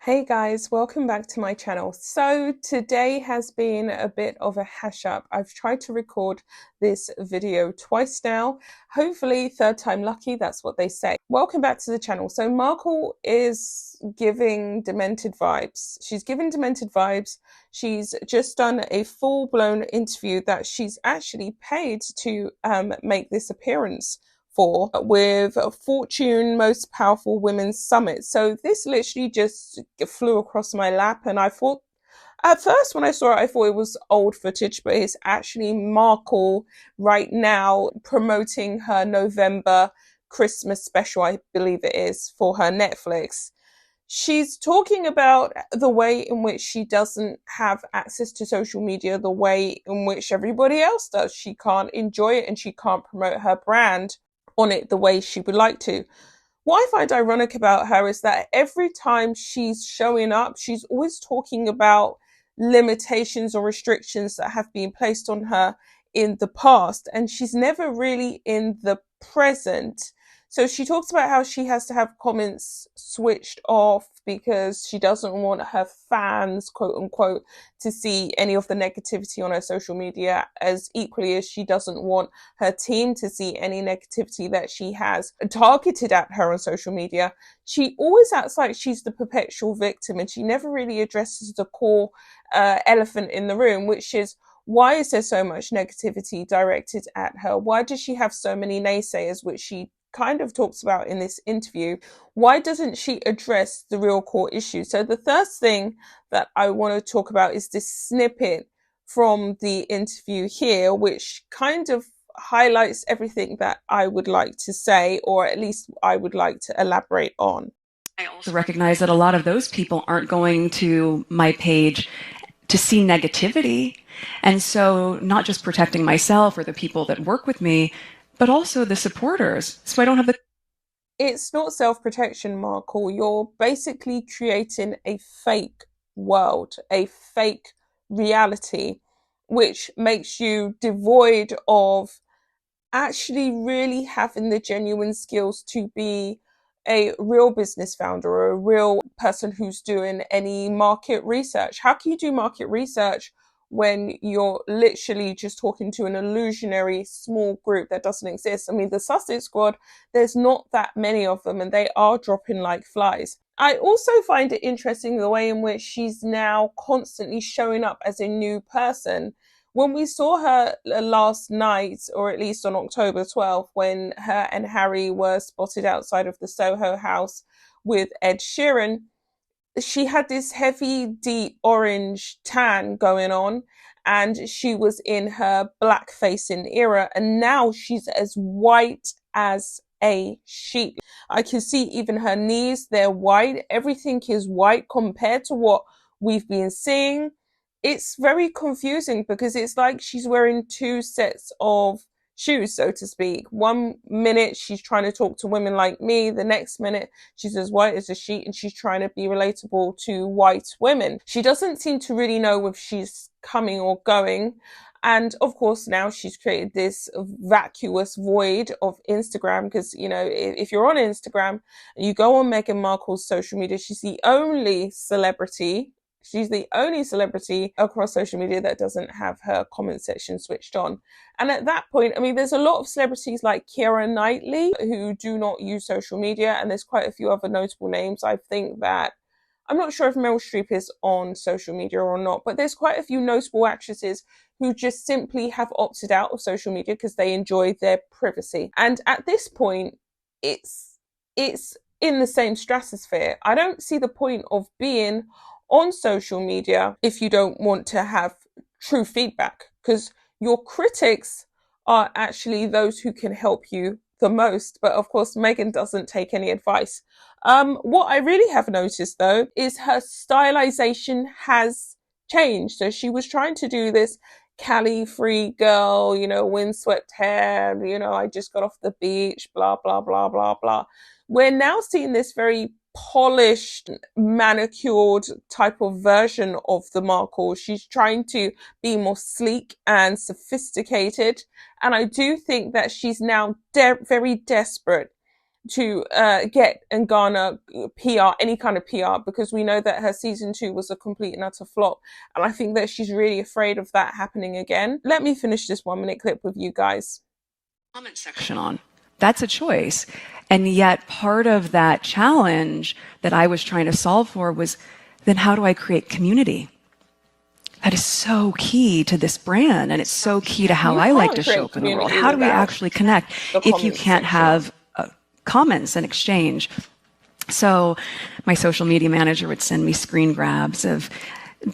Hey guys, welcome back to my channel. So today has been a bit of a hash up. I've tried to record this video twice now. Hopefully third time lucky, that's what they say. Welcome back to the channel. So Markle is giving demented vibes. She's giving demented vibes. She's just done a full-blown interview that she's actually paid to make this appearance for with Fortune Most Powerful Women's Summit. So this literally just flew across my lap, and I thought at first when I saw it, I thought it was old footage, but it's actually Markle right now promoting her November Christmas special, I believe it is, for her Netflix. She's talking about the way in which she doesn't have access to social media the way in which everybody else does. She can't enjoy it and she can't promote her brand on it the way she would like to. What I find ironic about her is that every time she's showing up, she's always talking about limitations or restrictions that have been placed on her in the past, and she's never really in the present. So she talks about how she has to have comments switched off because she doesn't want her fans, quote unquote, to see any of the negativity on her social media, as equally as she doesn't want her team to see any negativity that she has targeted at her on social media. She always acts like she's the perpetual victim, and she never really addresses the core elephant in the room, which is, why is there so much negativity directed at her? Why does she have so many naysayers, which she kind of talks about in this interview? Why doesn't she address the real core issue? So the first thing that I want to talk about is this snippet from the interview here, which kind of highlights everything that I would like to say, or at least I would like to elaborate on. I also recognize that a lot of those people aren't going to my page to see negativity. And so, not just protecting myself or the people that work with me, but also the supporters. So I don't have the. It's not self-protection, Markle. You're basically creating a fake world, a fake reality, which makes you devoid of actually really having the genuine skills to be a real business founder or a real person who's doing any market research. How can you do market research when you're literally just talking to an illusionary small group that doesn't exist? I mean, the Sussex Squad, there's not that many of them, and they are dropping like flies. I also find it interesting the way in which she's now constantly showing up as a new person. When we saw her last night, or at least on October 12th, when her and Harry were spotted outside of the Soho house with Ed Sheeran, she had this heavy, deep orange tan going on, and she was in her black facing era, and now she's as white as a sheet. I can see even her knees, they're white. Everything is white compared to what we've been seeing. It's very confusing because it's like she's wearing two sets of shoes, so to speak. One minute she's trying to talk to women like me, the next minute she's as white as a sheet and she's trying to be relatable to white women. She doesn't seem to really know if she's coming or going. And of course, now she's created this vacuous void of Instagram because, you know, if you're on Instagram and you go on Meghan Markle's social media, she's the only celebrity. She's the only celebrity across social media that doesn't have her comment section switched on. And at that point, I mean, there's a lot of celebrities like Keira Knightley who do not use social media, and there's quite a few other notable names. I think that, I'm not sure if Meryl Streep is on social media or not, but there's quite a few notable actresses who just simply have opted out of social media because they enjoy their privacy. And at this point, it's in the same stratosphere. I don't see the point of being on social media if you don't want to have true feedback, because your critics are actually those who can help you the most. But of course, Meghan doesn't take any advice. What I really have noticed though is her stylization has changed. So she was trying to do this Cali free girl, you know, windswept hair, you know, I just got off the beach, blah, blah, blah, blah, blah. We're now seeing this very polished, manicured type of version of the Markle. She's trying to be more sleek and sophisticated. And I do think that she's now very desperate get and garner PR, any kind of PR, because we know that her season 2 was a complete and utter flop. And I think that she's really afraid of that happening again. Let me finish this 1 minute clip with you guys. Comment section on. That's a choice. And yet, part of that challenge that I was trying to solve for was then how do I create community? That is so key to this brand, and it's so key to how I like to show up in the world. How do we actually connect if you can't have comments and exchange? So my social media manager would send me screen grabs of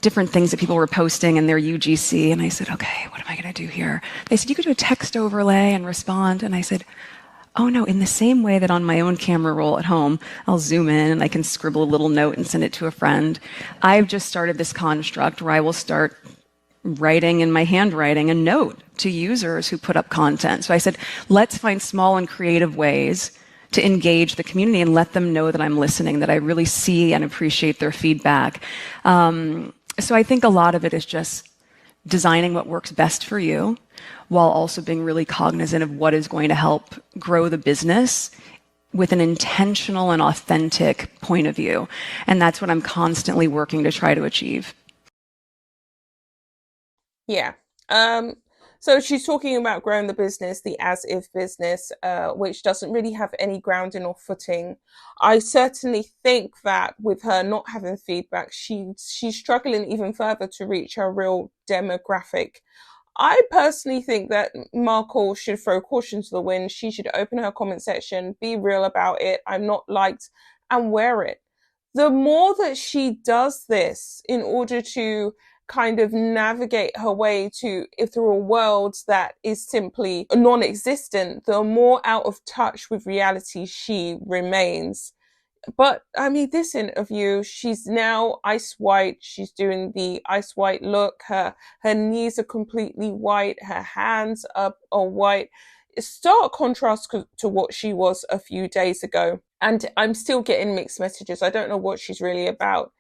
different things that people were posting in their UGC, and I said, okay, what am I going to do here? They said, you could do a text overlay and respond, and I said, oh no, in the same way that on my own camera roll at home, I'll zoom in and I can scribble a little note and send it to a friend. I've just started this construct where I will start writing in my handwriting a note to users who put up content. So I said, let's find small and creative ways to engage the community and let them know that I'm listening, that I really see and appreciate their feedback. So I think a lot of it is just designing what works best for you while also being really cognizant of what is going to help grow the business with an intentional and authentic point of view. And that's what I'm constantly working to try to achieve. Yeah. So she's talking about growing the business, the as if business, which doesn't really have any grounding or footing. I certainly think that with her not having feedback, she's struggling even further to reach her real demographic. I personally think that Markle should throw caution to the wind. She should open her comment section, be real about it. I'm not liked, and wear it. The more that she does this in order to kind of navigate her way to through a world that is simply non-existent, the more out of touch with reality she remains. But I mean, this interview, she's now ice white. She's doing the ice white look. Her knees are completely white. Her hands are white. Stark contrast to what she was a few days ago. And I'm still getting mixed messages. I don't know what she's really about.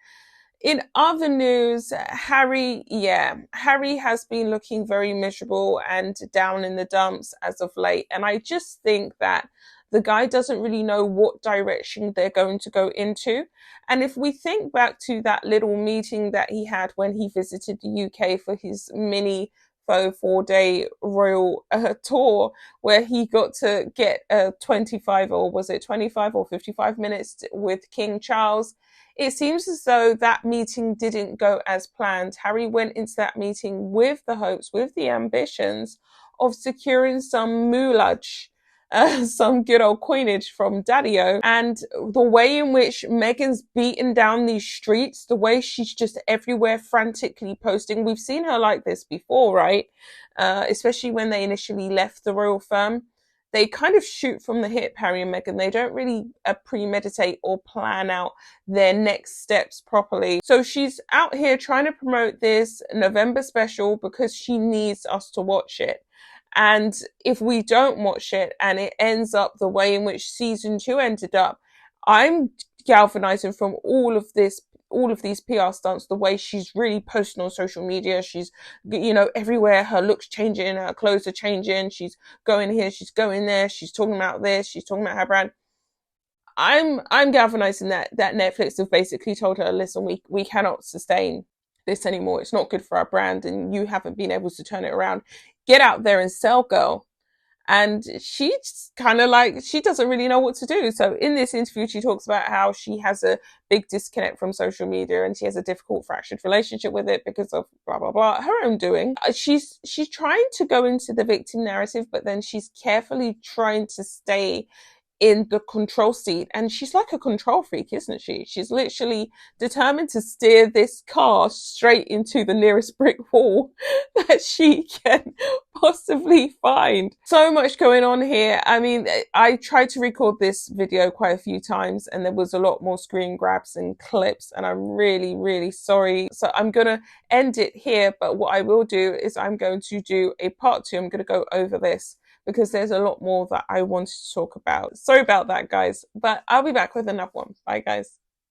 In other news, Harry has been looking very miserable and down in the dumps as of late. And I just think that the guy doesn't really know what direction they're going to go into. And if we think back to that little meeting that he had when he visited the UK for his mini 4-day royal tour, where he got to get 25, or was it 25 or 55 minutes with King Charles, it seems as though that meeting didn't go as planned. Harry went into that meeting with the hopes, with the ambitions of securing some moulage, some good old coinage from Daddy-O. And the way in which Meghan's beaten down these streets, the way she's just everywhere frantically posting, we've seen her like this before, right? Especially when they initially left the royal firm. They kind of shoot from the hip, Harry and Meghan. They don't really premeditate or plan out their next steps properly. So she's out here trying to promote this November special because she needs us to watch it. And if we don't watch it and it ends up the way in which season 2 ended up, I'm galvanizing from all of these PR stunts, the way she's really posting on social media. She's, everywhere. Her looks changing, her clothes are changing. She's going here, she's going there. She's talking about this. She's talking about her brand. I'm galvanizing that Netflix have basically told her, listen, we cannot sustain this anymore. It's not good for our brand, and you haven't been able to turn it around. Get out there and sell, girl. And she's kind of like, she doesn't really know what to do. So in this interview, she talks about how she has a big disconnect from social media and she has a difficult, fractured relationship with it because of blah, blah, blah, her own doing. She's trying to go into the victim narrative, but then she's carefully trying to stay in the control seat. And she's like a control freak, isn't she? She's literally determined to steer this car straight into the nearest brick wall that she can possibly find. So much going on here. I mean, I tried to record this video quite a few times and there was a lot more screen grabs and clips, and I'm really, really sorry. So I'm going to end it here, but what I will do is I'm going to do a part 2. I'm going to go over this because there's a lot more that I wanted to talk about. Sorry about that, guys, but I'll be back with another one. Bye, guys.